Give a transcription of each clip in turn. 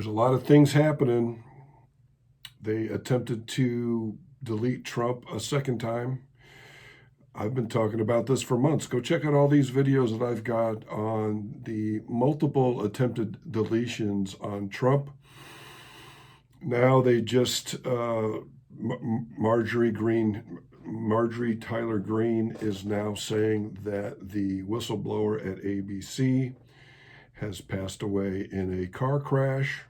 There's a lot of things happening. They attempted to delete Trump a second time. I've been talking about this for months. Go check out all these videos that I've got on the multiple attempted deletions on Trump. Now they just, Marjorie Tyler Greene is now saying that the whistleblower at ABC has passed away in a car crash.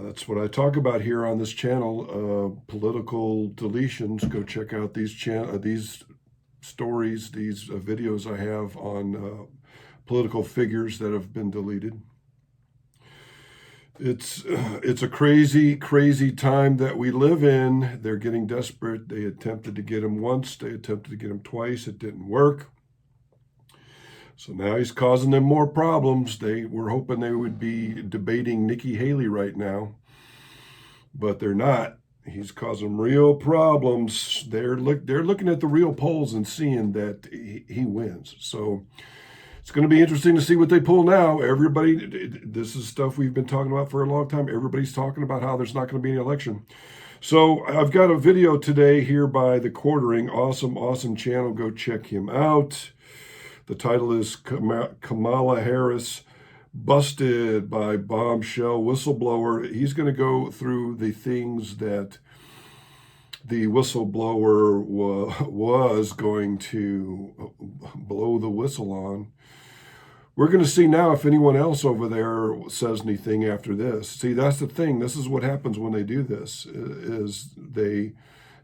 That's what I talk about here on this channel, political deletions. Go check out these stories, these videos I have on political figures that have been deleted. It's a crazy, crazy time that we live in. They're getting desperate. They attempted to get him once. They attempted to get him twice. It didn't work. So now he's causing them more problems. They were hoping they would be debating Nikki Haley right now, but they're not. He's causing real problems. They're looking at the real polls and seeing that he wins. So it's going to be interesting to see what they pull now. Everybody, this is stuff we've been talking about for a long time. Everybody's talking about how there's not going to be an election. So I've got a video today here by The Quartering. Awesome channel. Go check him out. The title is Kamala Harris Busted by Bombshell Whistleblower. He's going to go through the things that the whistleblower was going to blow the whistle on. We're going to see now if anyone else over there says anything after this. See, that's the thing. This is what happens when they do this, is they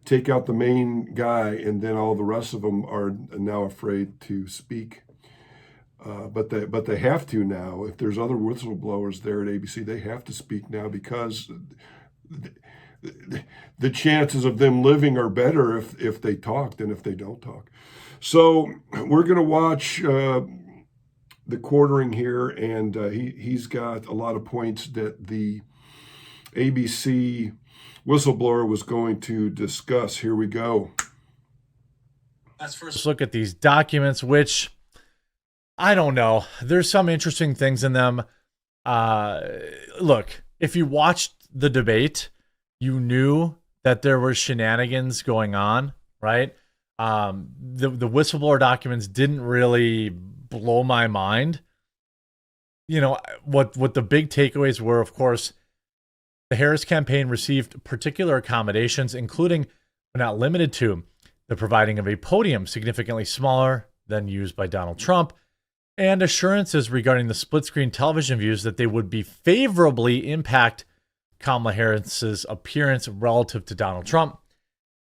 take out the main guy, and then all the rest of them are now afraid to speak. But they have to now. If there's other whistleblowers there at ABC, they have to speak now, because the chances of them living are better if they talk than if they don't talk. So we're going to watch The Quartering here, and he's got a lot of points that the ABC whistleblower was going to discuss. Here we go. Let's first look at these documents, which I don't know. There's some interesting things in them. Look, if you watched the debate, you knew that there were shenanigans going on, right? The whistleblower documents didn't really blow my mind. You know, what the big takeaways were, of course, the Harris campaign received particular accommodations, including, but not limited to, the providing of a podium significantly smaller than used by Donald Trump, and assurances regarding the split-screen television views that they would be favorably impact Kamala Harris's appearance relative to Donald Trump.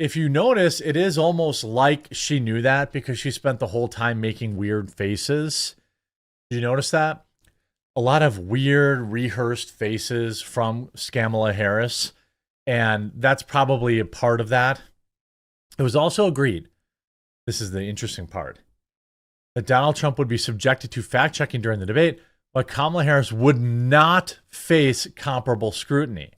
If you notice, it is almost like she knew that, because she spent the whole time making weird faces. Did you notice that? A lot of weird rehearsed faces from Kamala Harris, and that's probably a part of that. It was also agreed, this is the interesting part, that Donald Trump would be subjected to fact-checking during the debate, but Kamala Harris would not face comparable scrutiny.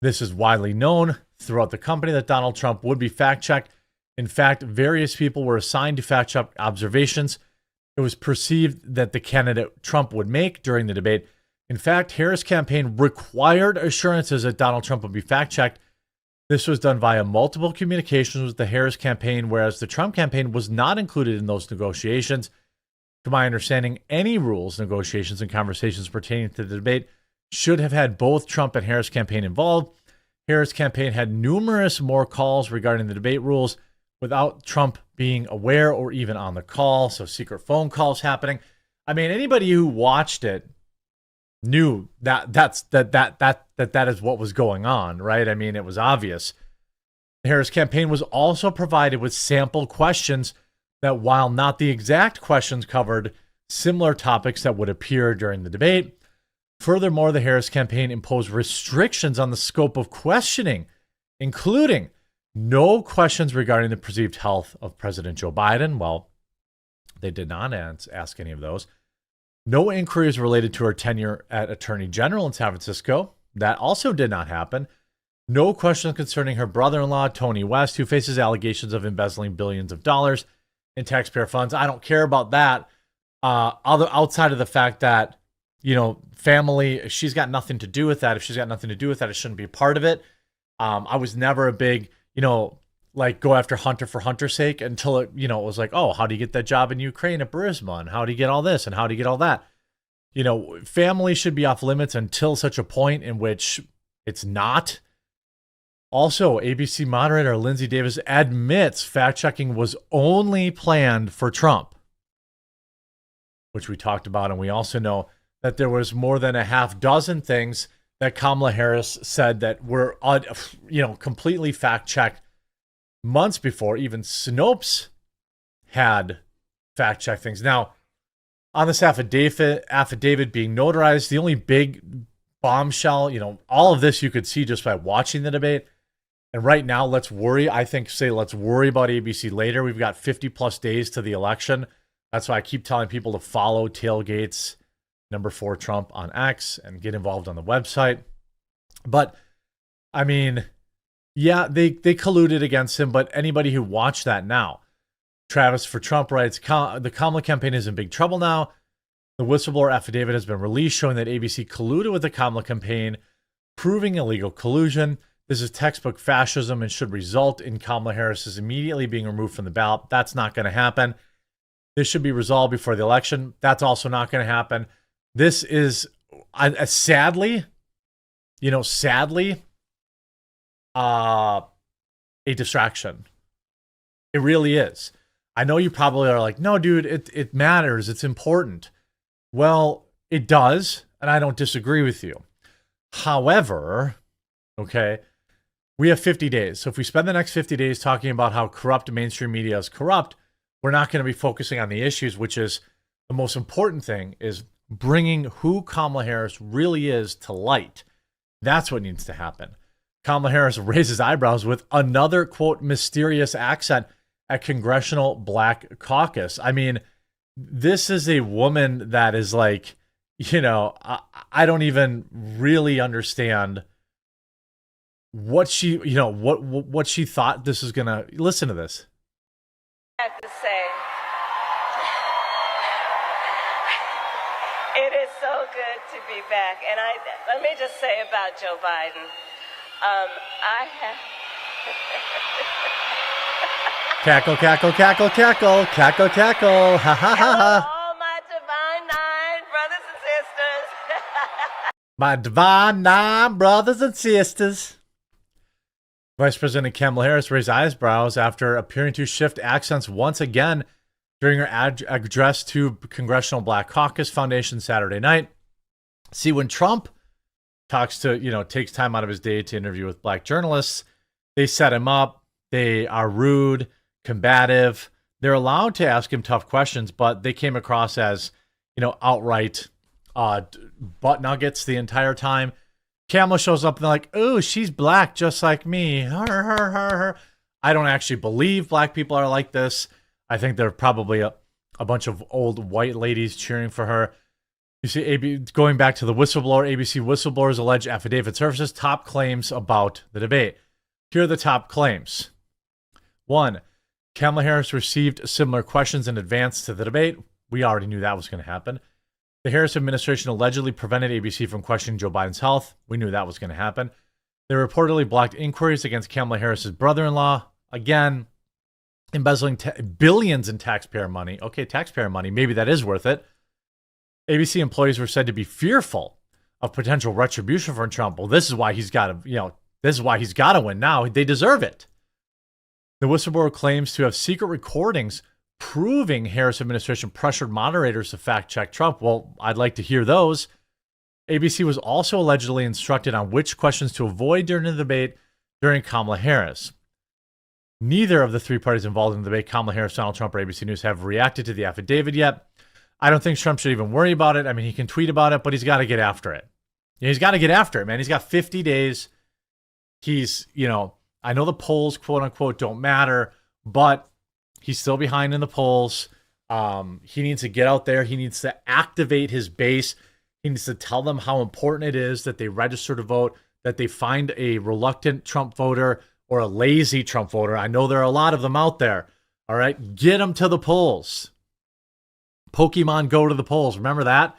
This is widely known throughout the company that Donald Trump would be fact-checked. In fact, various people were assigned to fact-check observations it was perceived that the candidate Trump would make during the debate. In fact, Harris' campaign required assurances that Donald Trump would be fact-checked. This was done via multiple communications with the Harris campaign, whereas the Trump campaign was not included in those negotiations. To my understanding, any rules, negotiations, and conversations pertaining to the debate should have had both Trump and Harris campaign involved. Harris campaign had numerous more calls regarding the debate rules without Trump being aware or even on the call, so secret phone calls happening. I mean, anybody who watched it knew that that is what was going on, right? I mean, it was obvious. The Harris campaign was also provided with sample questions that, while not the exact questions, covered similar topics that would appear during the debate. Furthermore, the Harris campaign imposed restrictions on the scope of questioning, including no questions regarding the perceived health of President Joe Biden. Well, they did not ask any of those. No inquiries related to her tenure at Attorney General in San Francisco. That also did not happen. No questions concerning her brother-in-law, Tony West, who faces allegations of embezzling billions of dollars in taxpayer funds. I don't care about that, outside of the fact that family, she's got nothing to do with that. If she's got nothing to do with that, it shouldn't be a part of it. I was never a big, like go after Hunter for Hunter's sake until it, it was like, oh, how do you get that job in Ukraine at Burisma? And how do you get all this? And how do you get all that? Family should be off limits until such a point in which it's not. Also, ABC moderator Lindsay Davis admits fact-checking was only planned for Trump, which we talked about. And we also know that there was more than a half dozen things that Kamala Harris said that were, completely fact-checked months before. Even Snopes had fact-checked things. Now, on this affidavit being notarized, the only big bombshell, all of this you could see just by watching the debate. And right now, let's worry about ABC later. We've got 50 plus days to the election. That's why I keep telling people to follow Tailgates #4 Trump on X and get involved on the website. But I mean, yeah, they colluded against him, but anybody who watched that now, Travis for Trump writes, the Kamala campaign is in big trouble now. The whistleblower affidavit has been released showing that ABC colluded with the Kamala campaign, proving illegal collusion. This is textbook fascism and should result in Kamala Harris immediately being removed from the ballot. That's not going to happen. This should be resolved before the election. That's also not going to happen. This is sadly, a distraction. It really is. I know you probably are like, no, dude, it matters. It's important. Well, it does, and I don't disagree with you. However, okay, we have 50 days. So if we spend the next 50 days talking about how corrupt mainstream media is corrupt, we're not going to be focusing on the issues, which is the most important thing, is bringing who Kamala Harris really is to light. That's what needs to happen. Kamala Harris raises eyebrows with another, quote, mysterious accent at Congressional Black Caucus. I mean, this is a woman that is like, I don't even really understand what she, what she thought this is going to, listen to this. I have to say, it is so good to be back. And let me just say about Joe Biden, I have... Cackle, cackle, cackle, cackle, cackle, cackle, ha ha ha ha. All my divine nine brothers and sisters. My divine nine brothers and sisters. Vice President Kamala Harris raised eyebrows after appearing to shift accents once again during her address to Congressional Black Caucus Foundation Saturday night. See, when Trump takes time out of his day to interview with black journalists, they set him up. They are rude, combative. They're allowed to ask him tough questions, but they came across as, outright butt nuggets the entire time. Kamala shows up and they're like, oh, she's black just like me. I don't actually believe black people are like this. I think they're probably a bunch of old white ladies cheering for her. You see, going back to the whistleblower, ABC whistleblowers allege affidavit surfaces top claims about the debate. Here are the top claims. 1, Kamala Harris received similar questions in advance to the debate. We already knew that was going to happen. The Harris administration allegedly prevented ABC from questioning Joe Biden's health. We knew that was going to happen. They reportedly blocked inquiries against Kamala Harris's brother-in-law. Again, embezzling billions in taxpayer money. Okay, taxpayer money. Maybe that is worth it. ABC employees were said to be fearful of potential retribution from Trump. Well, this is why he's got to, win now. They deserve it. The whistleblower claims to have secret recordings proving Harris administration pressured moderators to fact-check Trump. Well, I'd like to hear those. ABC was also allegedly instructed on which questions to avoid during the debate during Kamala Harris. Neither of the three parties involved in the debate, Kamala Harris, Donald Trump, or ABC News, have reacted to the affidavit yet. I don't think Trump should even worry about it. I mean, he can tweet about it, but he's got to get after it. He's got to get after it, man. He's got 50 days. He's, I know the polls, quote unquote, don't matter, but he's still behind in the polls. He needs to get out there. He needs to activate his base. He needs to tell them how important it is that they register to vote, that they find a reluctant Trump voter or a lazy Trump voter. I know there are a lot of them out there. All right. Get them to the polls. Pokemon Go to the polls. Remember that?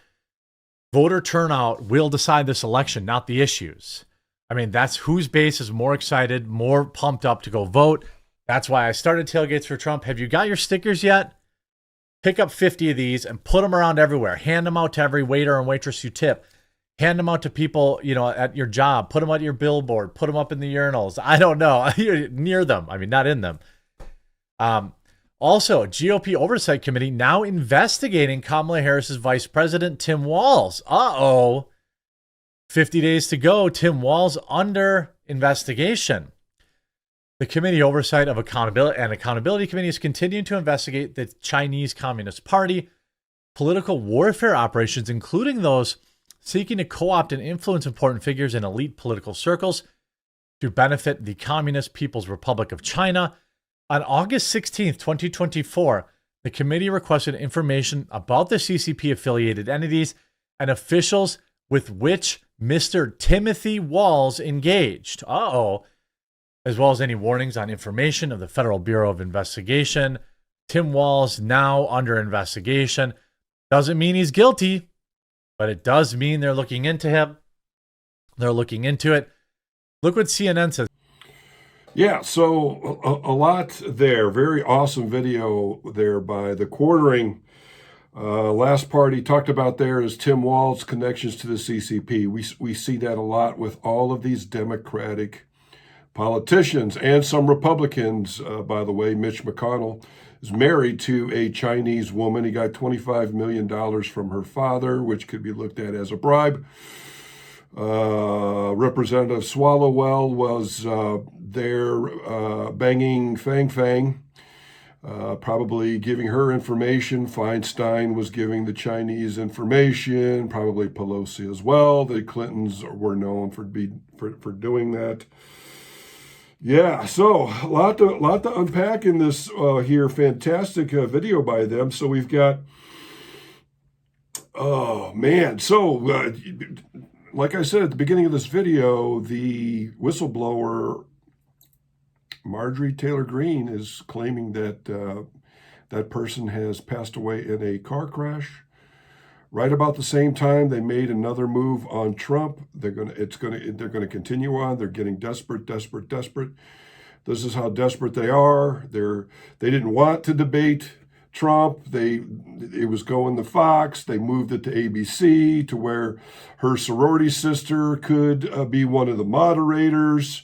Voter turnout will decide this election, not the issues. I mean, that's whose base is more excited, more pumped up to go vote. That's why I started Tailgates for Trump. Have you got your stickers yet? Pick up 50 of these and put them around everywhere. Hand them out to every waiter and waitress you tip. Hand them out to people, at your job. Put them on your billboard. Put them up in the urinals. I don't know. Near them. I mean, not in them. Also, GOP Oversight Committee now investigating Kamala Harris's Vice President, Tim Walz. 50 days to go. Tim Walz under investigation. The Committee Oversight of Accountability Committee is continuing to investigate the Chinese Communist Party, political warfare operations, including those seeking to co-opt and influence important figures in elite political circles to benefit the Communist People's Republic of China. On August 16th, 2024, the committee requested information about the CCP-affiliated entities and officials with which Mr. Timothy Walz engaged. As well as any warnings on information of the Federal Bureau of Investigation. Tim Walz now under investigation. Doesn't mean he's guilty, but it does mean they're looking into him. They're looking into it. Look what CNN says. Yeah, so a lot there. Very awesome video there by the Quartering. Last part he talked about there is Tim Walz's connections to the CCP. We see that a lot with all of these Democratic politicians and some Republicans. By the way, Mitch McConnell is married to a Chinese woman. He got $25 million from her father, which could be looked at as a bribe. Representative Swallowwell was there banging Fang, probably giving her information. Feinstein was giving the Chinese information, probably Pelosi as well. The Clintons were known for doing that. Yeah, so a lot to unpack in this here. Fantastic video by them. So we've got, oh man, so like I said at the beginning of this video, the whistleblower Marjorie Taylor Greene is claiming that that person has passed away in a car crash. Right about the same time, they made another move on Trump. They're gonna continue on. They're getting desperate. This is how desperate they are. They didn't want to debate Trump. It was going to Fox. They moved it to ABC to where her sorority sister could be one of the moderators.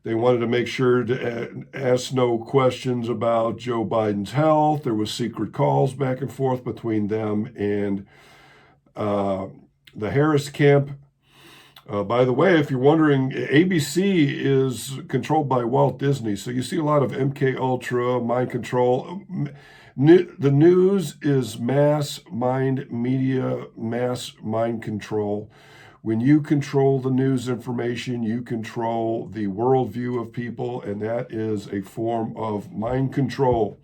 They wanted to make sure to ask no questions about Joe Biden's health. There was secret calls back and forth between them and the Harris camp. By the way, if you're wondering, ABC is controlled by Walt Disney. So you see a lot of MK Ultra, mind control. The news is mass mind media, mass mind control. When you control the news information, you control the worldview of people, and that is a form of mind control.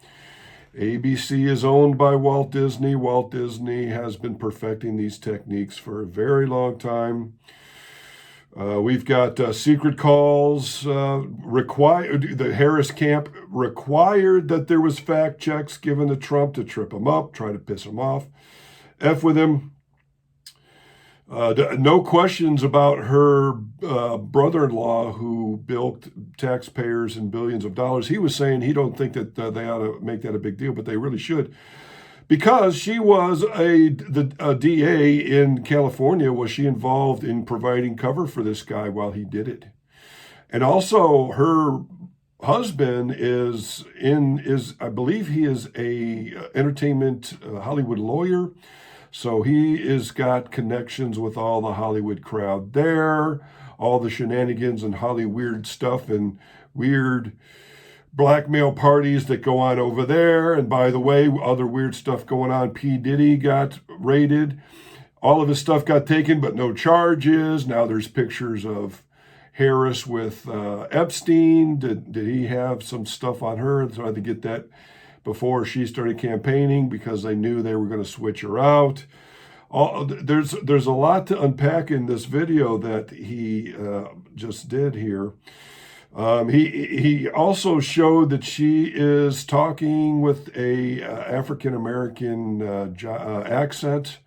ABC is owned by Walt Disney. Walt Disney has been perfecting these techniques for a very long time. We've got secret calls required. The Harris camp required that there was fact checks given to Trump to trip him up, try to piss him off, F with him. No questions about her brother-in-law who bilked taxpayers in billions of dollars. He was saying he don't think that they ought to make that a big deal, but they really should. Because she was a DA in California, was she involved in providing cover for this guy while he did it? And also her husband is I believe he is a entertainment Hollywood lawyer. So he has got connections with all the Hollywood crowd there, all the shenanigans and Hollywood stuff and weird blackmail parties that go on over there. And by the way, other weird stuff going on. P. Diddy got raided. All of his stuff got taken, but no charges. Now there's pictures of Harris with Epstein. Did he have some stuff on her? So I had to get that before she started campaigning because they knew they were going to switch her out. There's a lot to unpack in this video that he just did here. He also showed that she is talking with a African-American accent.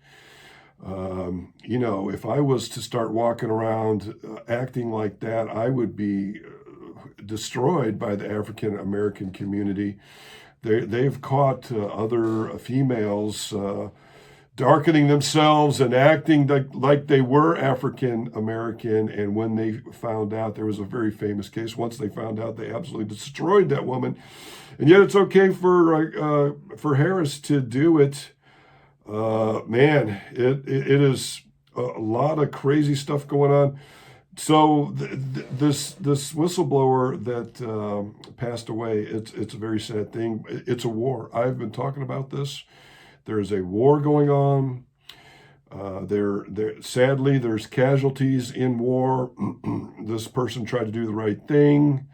If I was to start walking around acting like that, I would be destroyed by the African American community. They've caught other females darkening themselves and acting like they were African American. And when they found out, there was a very famous case. Once they found out, they absolutely destroyed that woman. And yet, it's okay for Harris to do it. Man, it is a lot of crazy stuff going on. So this whistleblower that passed away, it's a very sad thing. It's a war. I've been talking about this. There is a war going on. Sadly, there's casualties in war. This person tried to do the right thing.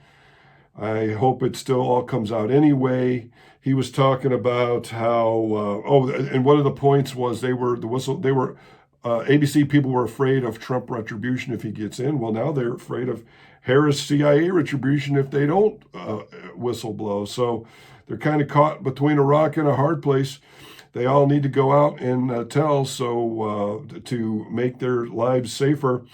I hope it still all comes out anyway. He was talking about how and one of the points was ABC people were afraid of Trump retribution if he gets in. Well, now they're afraid of Harris CIA retribution if they don't whistleblow. So they're kind of caught between a rock and a hard place. They all need to go out and tell to make their lives safer.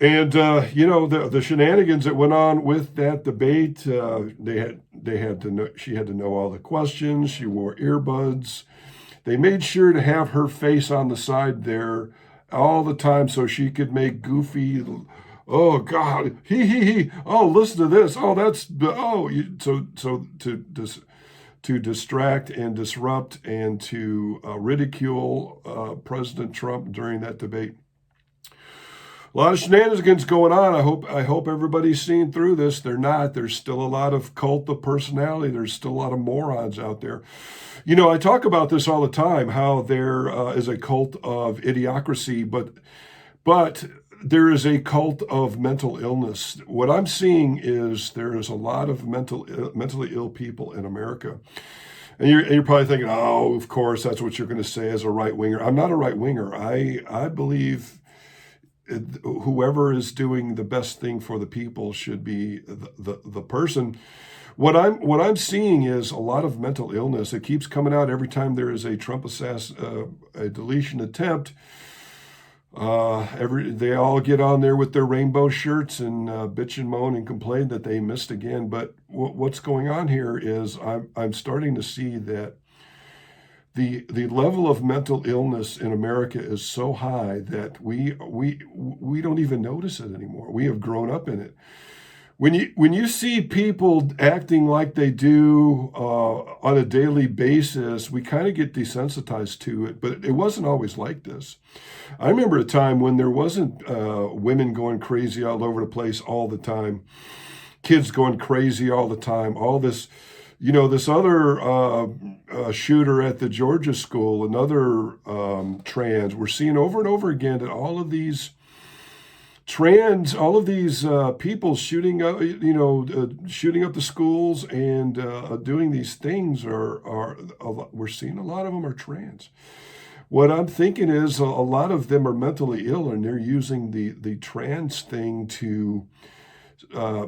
And the shenanigans that went on with that debate, they had to know. She had to know all the questions. She wore earbuds. They made sure to have her face on the side there all the time so she could make goofy. Oh God, he. Oh, listen to this. Oh, to distract and disrupt and to ridicule President Trump during that debate. A lot of shenanigans going on. I hope everybody's seeing through this. They're not. There's still a lot of cult of personality. There's still a lot of morons out there. I talk about this all the time, how there is a cult of idiocracy, but there is a cult of mental illness. What I'm seeing is there is a lot of mentally ill people in America. And you're probably thinking, oh, of course, that's what you're going to say as a right-winger. I'm not a right-winger. I believe whoever is doing the best thing for the people should be the person. What I'm seeing is a lot of mental illness. It keeps coming out every time there is a Trump a deletion attempt. They all get on there with their rainbow shirts and bitch and moan and complain that they missed again. But what's going on here is I'm starting to see that the level of mental illness in America is so high that we don't even notice it anymore. We have grown up in it. When you see people acting like they do on a daily basis, we kind of get desensitized to it, but it wasn't always like this. I remember a time when there wasn't women going crazy all over the place all the time, kids going crazy all the time, all this, this other shooter at the Georgia school, another trans. We're seeing over and over again that all of these people shooting up, shooting up the schools and doing these things we're seeing a lot of them are trans. What I'm thinking is a lot of them are mentally ill, and they're using the trans thing to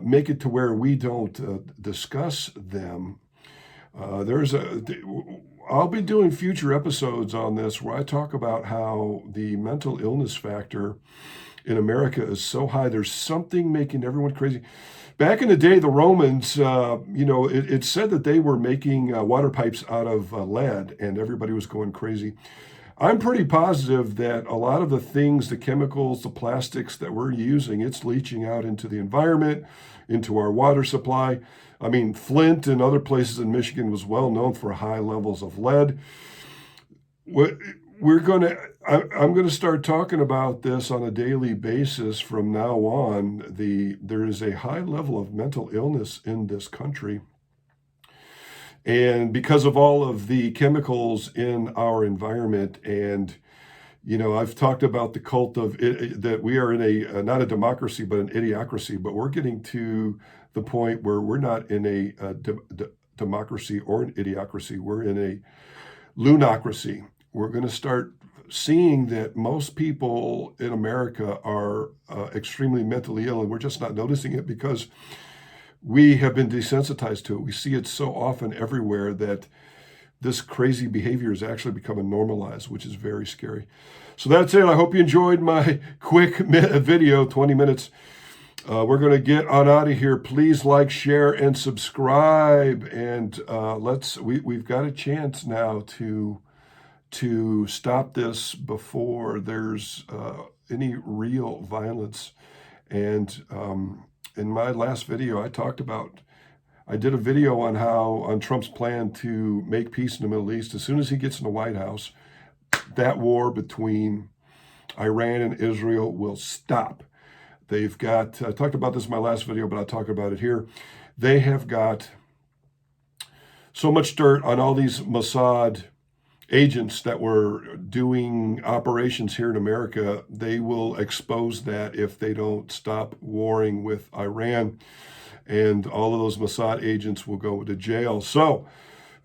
make it to where we don't discuss them. I'll be doing future episodes on this where I talk about how the mental illness factor in America is so high. There's something making everyone crazy. Back in the day, the Romans, it said that they were making water pipes out of lead, and everybody was going crazy. I'm pretty positive that a lot of the things, the chemicals, the plastics that we're using, it's leaching out into the environment, into our water supply. I mean, Flint and other places in Michigan was well known for high levels of lead. I'm going to start talking about this on a daily basis from now on. There is a high level of mental illness in this country. And because of all of the chemicals in our environment, and I've talked about the cult of it, that we are in not a democracy, but an idiocracy. But we're getting to the point where we're not in a democracy or an idiocracy. We're in a lunocracy. We're going to start seeing that most people in America are extremely mentally ill, and we're just not noticing it because we have been desensitized to it. We see it so often everywhere that this crazy behavior is actually becoming normalized, which is very scary. So that's it. I hope you enjoyed my quick video, 20 minutes. We're going to get on out of here. Please like, share, and subscribe. And we've got a chance now to stop this before there's any real violence. And in my last video, I did a video on Trump's plan to make peace in the Middle East. As soon as he gets in the White House, that war between Iran and Israel will stop. They've got, I talked about this in my last video, but I'll talk about it here. They have got so much dirt on all these Mossad agents that were doing operations here in America. They will expose that if they don't stop warring with Iran. And all of those Mossad agents will go to jail. So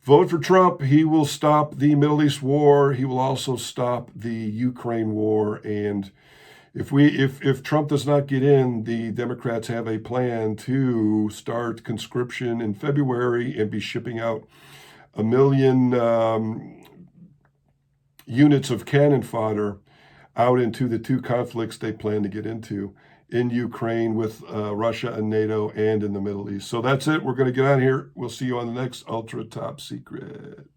vote for Trump. He will stop the Middle East war. He will also stop the Ukraine war. And if Trump does not get in, the Democrats have a plan to start conscription in February and be shipping out 1 million units of cannon fodder out into the two conflicts they plan to get into in Ukraine with Russia and NATO and in the Middle East. So that's it. We're going to get out of here. We'll see you on the next Ultra Top Secret.